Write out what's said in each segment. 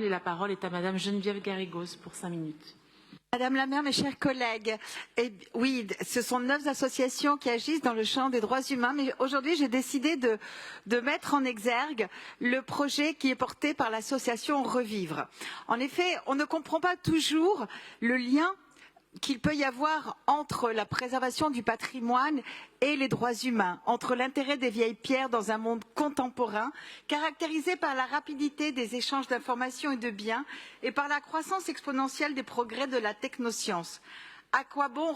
Et la parole est à Madame Geneviève Garrigos pour 5 minutes. Madame la maire, mes chers collègues, oui, ce sont 9 associations qui agissent dans le champ des droits humains, mais aujourd'hui j'ai décidé de mettre en exergue le projet qui est porté par l'association Revivre. En effet, on ne comprend pas toujours le lien qu'il peut y avoir entre la préservation du patrimoine et les droits humains, entre l'intérêt des vieilles pierres dans un monde contemporain, caractérisé par la rapidité des échanges d'informations et de biens, et par la croissance exponentielle des progrès de la technoscience. À quoi bon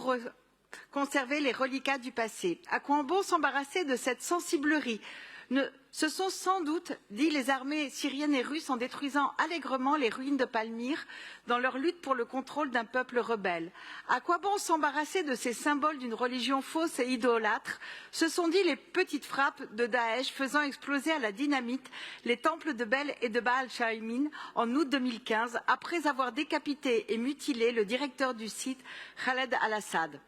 conserver les reliquats du passé? À quoi bon s'embarrasser de cette sensiblerie? Ce sont sans doute, dit les armées syriennes et russes en détruisant allègrement les ruines de Palmyre dans leur lutte pour le contrôle d'un peuple rebelle. À quoi bon s'embarrasser de ces symboles d'une religion fausse et idolâtre? Ce sont dit les petites frappes de Daesh faisant exploser à la dynamite les temples de Bel et de Baal Shaïmin en août 2015 après avoir décapité et mutilé le directeur du site Khaled al-Assad.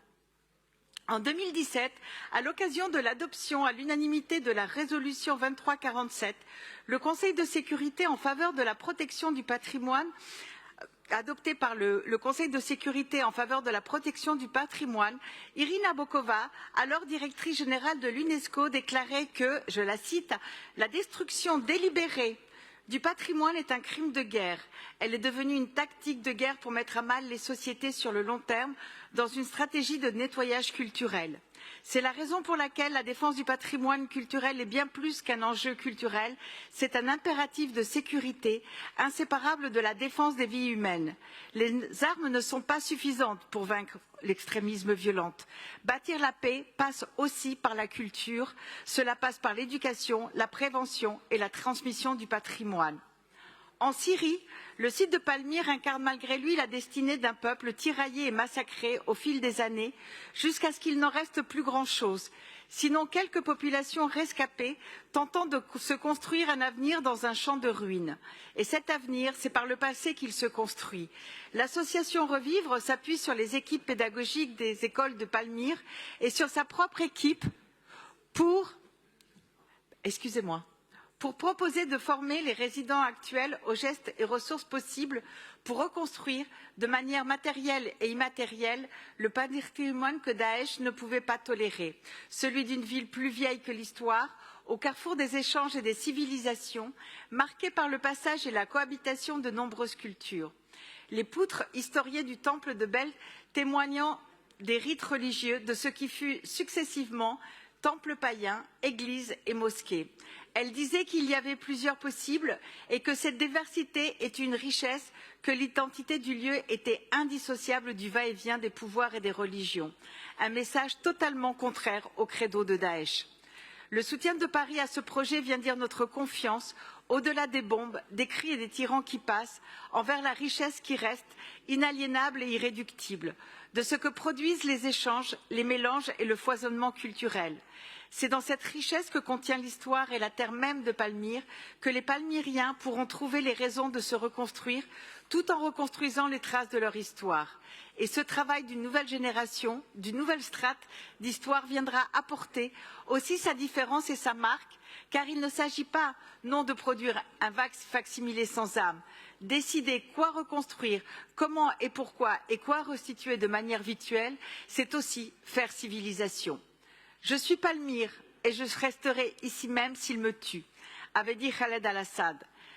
En 2017, à l'occasion de l'adoption à l'unanimité de la résolution 2347, le Conseil de sécurité en faveur de la protection du patrimoine, adopté par le Conseil de sécurité en faveur de la protection du patrimoine, Irina Bokova, alors directrice générale de l'UNESCO, déclarait que, je la cite, « La destruction délibérée du patrimoine est un crime de guerre. Elle est devenue une tactique de guerre pour mettre à mal les sociétés sur le long terme dans une stratégie de nettoyage culturel. C'est la raison pour laquelle la défense du patrimoine culturel est bien plus qu'un enjeu culturel, c'est un impératif de sécurité inséparable de la défense des vies humaines. Les armes ne sont pas suffisantes pour vaincre l'extrémisme violent. Bâtir la paix passe aussi par la culture, cela passe par l'éducation, la prévention et la transmission du patrimoine. En Syrie, le site de Palmyre incarne malgré lui la destinée d'un peuple tiraillé et massacré au fil des années, jusqu'à ce qu'il n'en reste plus grand-chose, sinon quelques populations rescapées tentant de se construire un avenir dans un champ de ruines. Et cet avenir, c'est par le passé qu'il se construit. L'association Revivre s'appuie sur les équipes pédagogiques des écoles de Palmyre et sur sa propre équipe pour proposer de former les résidents actuels aux gestes et ressources possibles pour reconstruire de manière matérielle et immatérielle le patrimoine que Daesh ne pouvait pas tolérer, celui d'une ville plus vieille que l'histoire, au carrefour des échanges et des civilisations, marquée par le passage et la cohabitation de nombreuses cultures. Les poutres historiées du temple de Bel témoignant des rites religieux de ce qui fut successivement temple païen, église et mosquée. Elle disait qu'il y avait plusieurs possibles et que cette diversité est une richesse, que l'identité du lieu était indissociable du va-et-vient des pouvoirs et des religions. Un message totalement contraire au credo de Daesh. Le soutien de Paris à ce projet vient dire notre confiance, au-delà des bombes, des cris et des tyrans qui passent, envers la richesse qui reste, inaliénable et irréductible, de ce que produisent les échanges, les mélanges et le foisonnement culturel. C'est dans cette richesse que contient l'histoire et la terre même de Palmyre que les Palmyriens pourront trouver les raisons de se reconstruire tout en reconstruisant les traces de leur histoire. Et ce travail d'une nouvelle génération, d'une nouvelle strate d'histoire viendra apporter aussi sa différence et sa marque, car il ne s'agit pas non de produire un facsimilé sans âme, décider quoi reconstruire, comment et pourquoi et quoi restituer de manière virtuelle, c'est aussi faire civilisation. Je suis Palmyre et je resterai ici même s'il me tue, avait dit Khaled al-Assad.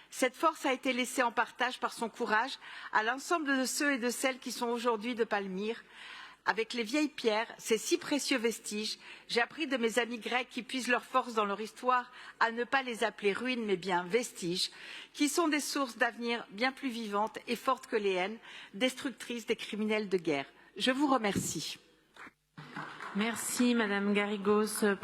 Cette force a été laissée en partage par son courage à l'ensemble de ceux et de celles qui sont aujourd'hui de Palmyre. Avec les vieilles pierres, ces si précieux vestiges, j'ai appris de mes amis grecs qui puisent leur force dans leur histoire à ne pas les appeler ruines mais bien vestiges, qui sont des sources d'avenir bien plus vivantes et fortes que les haines, destructrices des criminels de guerre. Je vous remercie. Merci Madame Garrigos.